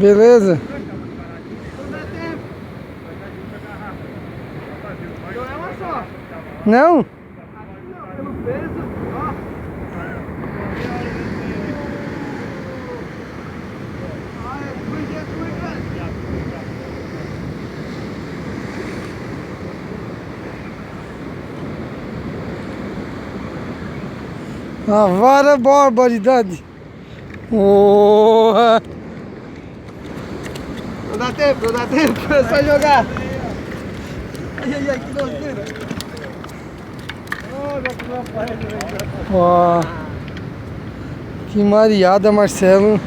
Beleza? Não é uma só. Não? Pelo peso, ó. A vara barbaridade. Porra! Não dá tempo, é só jogar. Ai, que doceira. Ó, que mareada, Marcelo.